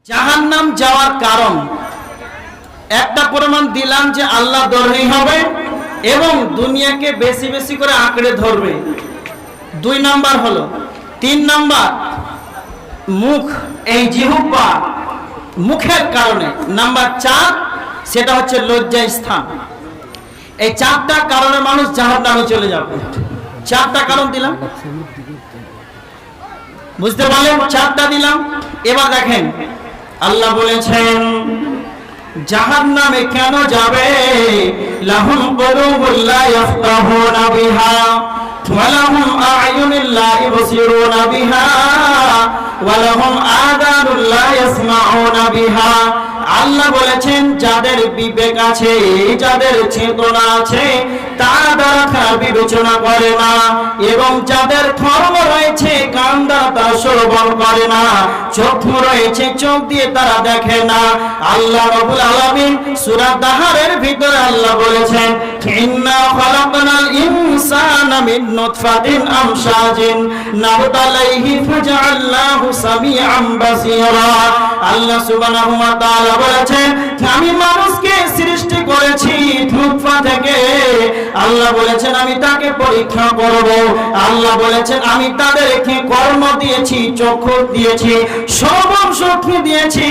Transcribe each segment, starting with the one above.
জাহান্নাম যাওয়ার কারণ একটা প্রমাণ দিলাম যে আল্লাহ দরহি হবে এবং দুনিয়াকে বেশি বেশি করে আঁকড়ে ধরবে। 2 নাম্বার হলো। 3 নাম্বার মুখ, এই জিহ্বা মুখের কারণে। নাম্বার 4 সেটা হচ্ছে লজ্জা স্থান। এই 4টা কারণে মানুষ জাহান্নামে চলে যাবে। 4টা কারণ দিলাম, বুঝতে পারলেন? 4টা দিলাম। এবার দেখেন আল্লাহ বলেছেন জাহান্নামে কেন যাবে? লাহুম কুলুবুল লা ইয়াফকাহুনা বিহা ওয়া লাহুম আ'য়ুনুল লা ইবসিরুনা বিহা ওয়া লাহুম আযানুল লা ইয়াসমাউনা বিহা। আল্লাহ বলেছেন যাদের বিবেক আছে, যাদের চেতনা আছে, তারা দ্বারা বিবেচনা করে না, এবং যাদের ধর্ম রয়েছে কান দ্বারা তারা শ্রবণ করে না, চক্ষু রয়েছে চোখ দিয়ে তারা দেখে না। আল্লাহ রাব্বুল আলামিন সূরা দাহারের ভিতরে আল্লাহ বলেছেন ইন্না খালাকনাল ইনসানা মিন নুতফাতিন আমশাজিন নাবতালাইহি ফাজআলনাহু সামিআন বাসীরা। আল্লাহ সুবহানাহু ওয়া তাআলা বলেছেন আমি মানুষকে সৃষ্টি করেছি নুতফা থেকে। আল্লাহ বলেছেন আমি তাকে পরীক্ষা করব। আল্লাহ বলেছেন আমি তাদেরকে কর্ম দিয়েছি, চক্ষু দিয়েছি, শ্রবণ শক্তি দিয়েছি,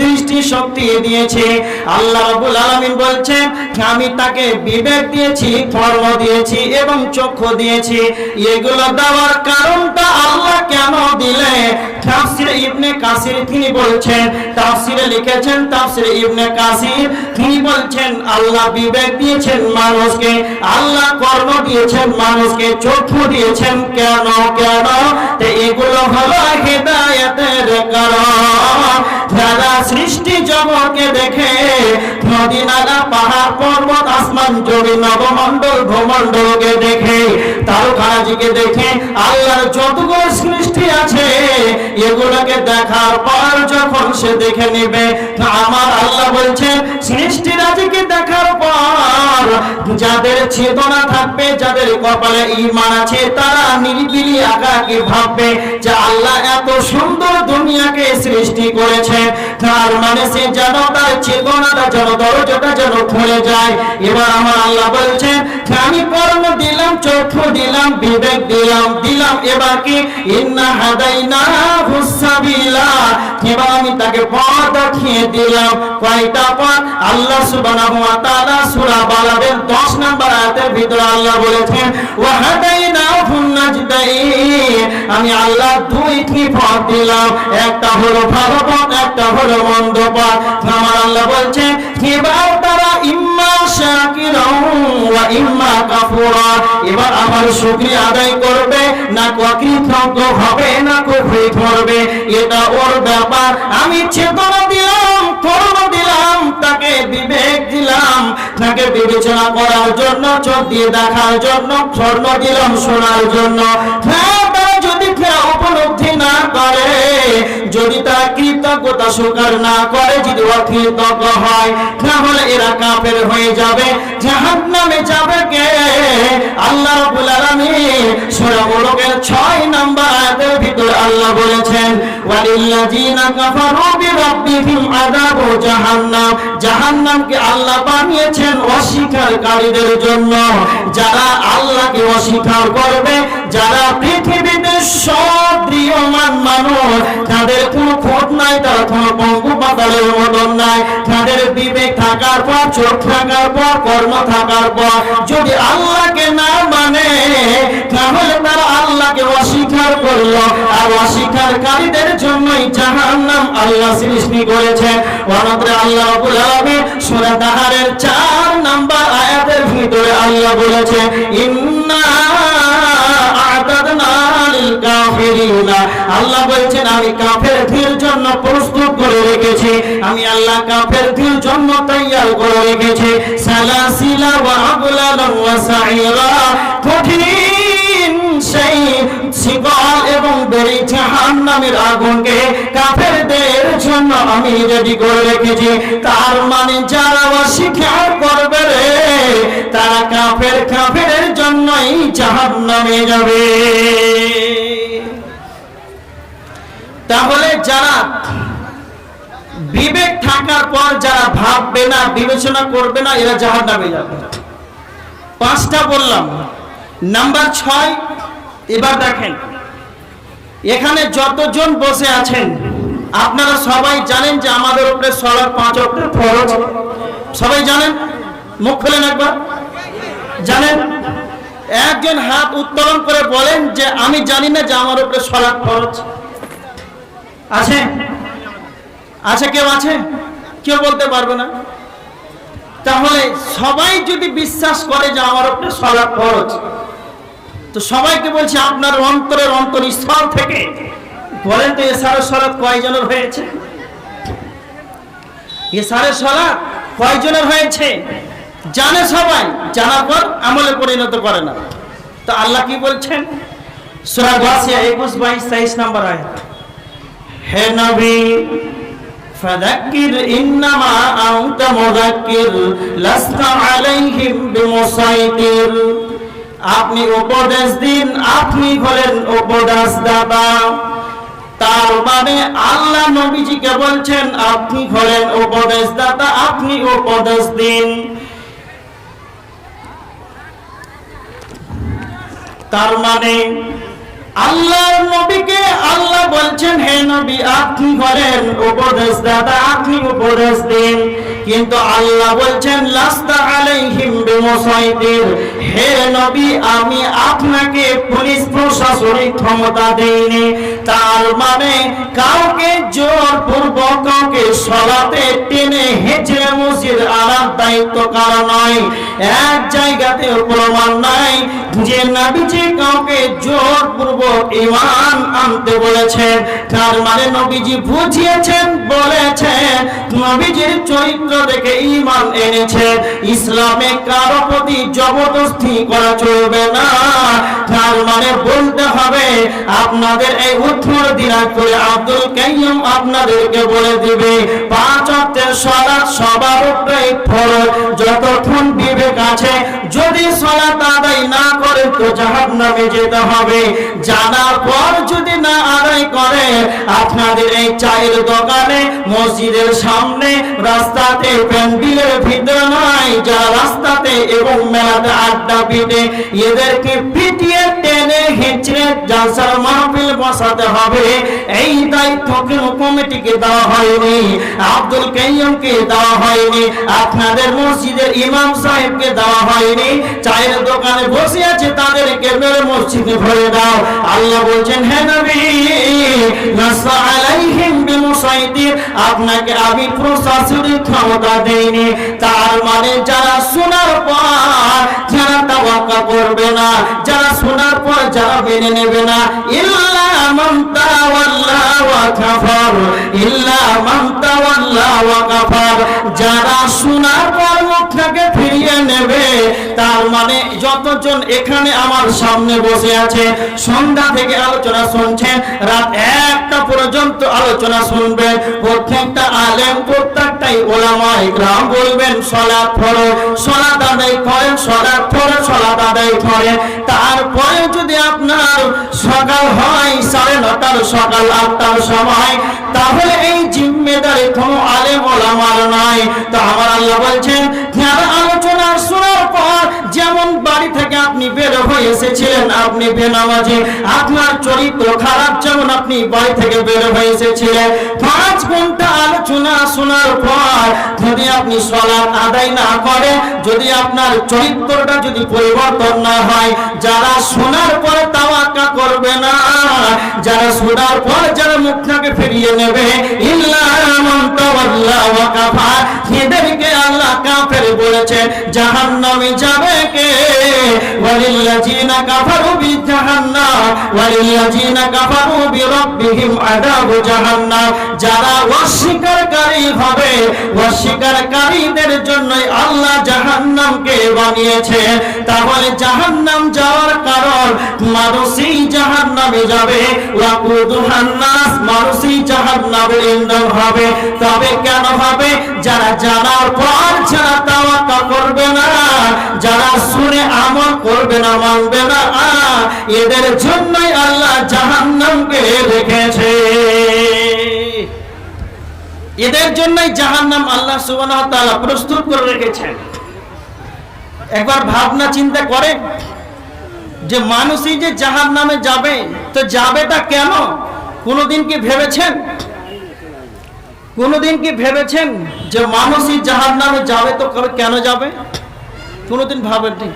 দৃষ্টি শক্তি দিয়েছি। আল্লাহ রাব্বুল আলামিন বলছেন আমি তাকে বিবেক দিয়েছি, কর্ম দিয়েছি এবং চক্ষু দিয়েছি। এগুলো দেওয়ার কারণটা আল্লাহ কেন দিলে? তাফসীর ইবনে কাসির তিনি বলছেন, তাফসীরে লিখেছেন তাফসীর ইবনে কাসির তিনি বলছেন আল্লাহ বিবেক দিয়েছেন মানুষকে, আল্লাহ কর্ম দিয়েছেন মানুষকে, চক্ষু দিয়েছেন কেন? তো এগুলো হলো হিদায়াতের কারণ। যারা সৃষ্টি জগৎকে দেখে, নদী নালা পাহাড় পর্বত আসমান জমিন নবমণ্ডল ভূমণ্ডলকে দেখে, তারকারাজিকে দেখে, আল্লাহর যতগুলো সৃষ্টি আছে এগুলোকে দেখার পর যখন সে দেখে নেবে, আমার আল্লাহ বলছেন সৃষ্টিরাজিকে দেখার পর যাদের চেতনা থাকবে, যাদের কপালে ঈমান আছে, তারা নিরিবিলি একাকী ভাববে যে আল্লাহ এত সুন্দর দুনিয়াকে সৃষ্টি করেছে। তার মানে সে যেন তার চেতনাটা যেন দরজাটা যেন খুলে যায়। এবার আমার আল্লাহ বলছেন আমি কর্ম দিলাম, চক্ষু দিলাম, বিবেক দিলাম, এবার কি ইন্না হাদাইনাহু সাবিলা, এবার আমি তাকে পথ দেখিয়ে দিলাম। কয়টা পথ? আল্লাহ সুবহানাহু ওয়া তাআলা সূরা বালাদের 10 নম্বর আয়াতের ভিতরে আল্লাহ বলেছেন ওয়া হাদাইনাহু নাজদাইন, আমি আল্লাহ 2টি পথ দিলাম, একটা হলো ভালো পথ, একটা হলো মন্দ পথ। আমার আল্লাহ বলছেন এবার তারা ইম্মা শাকিরান ওয়া ইম্মা কাফুরা, এবার আমার শুকরিয়া আদায় করবে না কৃতজ্ঞ হবে না কুফরি করবে, এটা ওর ব্যাপার। আমি চেতনা দিলাম, কর্ম দিলাম, তাকে বিবেক দিলাম, তাকে বিবেচনা করার জন্য, চোখ দিয়ে দেখার জন্য, কর্ণ দিলাম শোনার জন্য। যদি উপলব্ধি না করে, যদি তারা কৃতজ্ঞতা স্বীকার না করে, যদি অকৃতজ্ঞ হয়, তাহলে এরা কাফের হয়ে যাবে, জাহান্নামে যাবে। কে? আল্লাহ রাব্বুল আলামিন সূরা মুলুকের 6 নম্বর আয়াতের ভিতরে আল্লাহ বলেছেন ওয়ালিল্লাযিনা কাফারু বিরাব্বিহিম আযাবু জাহান্নাম, জাহান্নামকে আল্লাহ বানিয়েছেন অস্বীকারীদের জন্য। যারা আল্লাহকে অস্বীকার করবে, যারা পৃথিবীতে সদৃয়মান মানুষ, তাদের কোনো খোঁজ নাই, তারা কোনো পঙ্গু পাতালের মতন নাই, তাদের বিবেক থাকার পর, চোখ থাকার পর, কর্ম থাকার পর যদি আল্লাহকে না মানে, তাহলে তারা আল্লাহকে অস্বীকার করলো। আর অস্বীকারীদের জন্যই জাহান্নাম আল্লাহ সৃষ্টি করেছেন। অনন্তরে আল্লাহ রাব্বুল আলামিন সূরা তাহারের 4 নম্বর আয়াতের ভিতরে আল্লাহ বলেছেন ইন্না আ'তাদনা লিল কাফিরিনা, আল্লাহ বলেছেন আমি কাফেরদের জন্য প্রস্তুত করে রেখেছি, আমি আল্লাহ কাফেরদের জন্য তৈয়ার করে রেখেছি সালাসিলা ওয়া আগলালা ওয়া সাইরা, কঠিন সেই শিকল এবং দড়ি জাহান্নামের আগুনকে কাফেরদের জন্য আমি রেডি করে রেখেছি। তার মানে যারা অস্বীকার করবে রে, তারা কাফেরের জন্যই জাহান্নামে যাবে। তাহলে যারা বিবেক থাকার পর যারা ভাববে না, বিবেচনা করবে না, এরা জাহান্নামে যাবে। 5টা বললাম। নাম্বার 6, এবার দেখেন এখানে যতজন বসে আছেন আপনারা সবাই জানেন যে আমাদের উপরে সালাত 5 ওয়াক্ত ফরজ। সবাই জানেন? মুখ খুলেন একবার। জানেন? একজন হাত উত্তোলন করে বলেন যে আমি জানি না যে আমার উপরে সালাত ফরজ। আছে? আছে কেউ? আছে? কেউ বলতে পারবে না? তাহলে সবাই যদি বিশ্বাস করে যে আমার উপরে সালাত ফরজ, তো সবাইকে বলছি আপনার অন্তরের অন্তরস্থল থেকে বলেন তো এশারের সালাত কয়জনের হয়েছে? এশারের সালাত কয়জনের হয়েছে? জানে সবাই, জানার পর আমলে পরিণত করে না। তো আল্লাহ কি বলছেন? সূরা গাসিয়া 21, 22, 23 নম্বর আয়াত, হে নবী ফাযাক্কির ইন্নামা আনতা মুযাক্কির লাস্তা আলাইহিম বিমুসাইতির। আপনি উপদেশ দিন, আপনি হলেন উপদেশদাতা। তার মানে আল্লাহ নবীজিকে বলছেন আপনি হলেন উপদেশদাতা, আপনি উপদেশ দিন। তার মানে আল্লাহর নবীকে আল্লাহ বলছেন হে নবী আপনি হলেন উপদেশদাতা, আপনি উপদেশ দিন। কিন্তু আল্লাহ বলছেন লাস্তা আলাইহিম বিমুসাইতির, হে নবী আমি আপনাকে পুলিশ প্রশাসনিক ক্ষমতা দেইনি। তার মানে কাউকে জোরপূর্বক কাউকে সালাতে টেনে হেঁচড়ে মসজিদ আনার দায়িত্ব কারো নয়। এক জায়গাতে প্রমাণ নাই যে নবীজি কাউকে জোরপূর্বক ঈমান আনতে বলেছেন। তার মানে নবীজি বুঝিয়েছেন, বলেছেন, নবীজির চরিত্র দেখে ঈমান এনেছে। ইসলামে কারো প্রতি জবরদস্তি করা চলবে না। তার মানে বলতে হবে আপনাদের এই উত্তর দিনাজপুর আব্দুল কাইয়ুম আপনাদেরকে বলে দিবে 5 ওয়াক্তের সালাত সবার উপরে ফরজ। যতক্ষণ বিবেক আছে যদি সালাত আদায় না করে তো জাহান্নামে যেতে হবে। জানার পর যদি না আদায় করে আপনাদের এই চায়ের দোকানে, মসজিদের সামনে, রাস্তাতে, প্যান্ডেলের ভিতরে নয়, যারা রাস্তাতে এবং মেলাতে আড্ডা পিটে এদেরকে পিটিয়ে টেনে হেঁচড়ে জালসার মাহফিল বসাতে হবে। এই দায়িত্ব কোনো কমিটিকে দেওয়া হয়নি, আব্দুল কাইয়ুমকে দেওয়া হয়নি, আপনাদের মসজিদের ইমাম সাহেবকে দেওয়া হয়নি। চায়ের দোকানে বসে আছে তাদেরকে মেরে মসজিদে ভরে দাও। আল্লাহ বলছেন হে নবী লাস্তা আলাইহিম বিমুসাইতির, আপনাকে আমি প্রশাসনিক ক্ষমতা দেইনি। তার মানে যারা শোনার পর যারা তাওয়াক্কা করবে না, যারা শোনার পর যারা মেনে নেবে না, ইল্লা মান তাওয়াল্লা ওয়া কাফার, ইল্লা মান তাওয়াল্লা ওয়া কাফার, যারা শোনার পর মুখটাকে ফিরিয়ে নেবে। তার মানে যতজন এখানে আমার সামনে বসে আছে সন্ধ্যা থেকে আলোচনা শুনছেন, রাত 1টা পর্যন্ত আলোচনা শুনবেন, প্রত্যেকটা আলেম প্রত্যেকটাই ওলামায়ে কেরাম বলবেন সালাত ফরজ, সালাত আদায় করেন, সালাত ফরজ, সালাত আদায় করেন। তারপরে যদি আপনার সকাল হয় 9:30 সকাল 8টার সময়, তাহলে এই জিম্মেদারি কোনো আলেম ওলামার নয়। তো আমার আল্লাহ বলছেন যারা আলোচনা শোনার পর যেমন বাড়ি থেকে আপনি বের হয়ে এসেছিলেন, আপনি বেনামাজি, আপনার চরিত্র খারাপ, যেমন আপনি বাড়ি থেকে বের হয়ে এসেছিলেন, 5 ঘন্টা আলোচনা শোনার পর যদি আপনি সালাত আদায় না করেন, যদি আপনার চরিত্রটা যদি পরিবর্তন না হয়, যারা শোনার পর তাওয়াক্কা করবে না, যারা শোনার পর যারা মুখটাকে ফিরিয়ে নেবে, ইল্লা মান তাওয়াল্লা ওয়া কাফার, এদেরকে আল্লাহ কাফের বলেছেন। জাহান্নামে যাবে কে? ওয়ালিল্লাযিনা কাফারু বিজাহান্নাম ওয়ালিল্লাযিনা কাফারু বিরাব্বিহিম আযাবু জাহান্নাম। যারা অস্বীকারী হবে, অস্বীকারীদের জন্যই আল্লাহ জাহান্নামকে বানিয়েছে। তাহলে জাহান্নাম যাওয়ার কারণ মানুষই জাহান্নামে যাবে, ওয়াকুদুহান নাস, মানুষই জাহান্নামের ইন্ধন হবে। তবে কেন হবে? যারা জানার পর যারা তাওয়াক্কা করবে না, যারা শুনে আমল করবে না, মানবে না, এদের জন্যই আল্লাহ জাহান্নামকে রেখেছে। এদের জন্যই জাহান্নাম আল্লাহ সুবহানাহু ওয়া তাআলা প্রস্তুত করে রেখেছেন। একবার ভাবনা চিন্তা করে যে মানুষই যে জাহান্নামে যাবে, তো যাবেটা কেন? কোনোদিন কি ভেবেছেন? কোনোদিন কি ভেবেছেন যে মানুষই জাহান্নামে যাবে তো কেন যাবে? কোনোদিন ভাবেননি।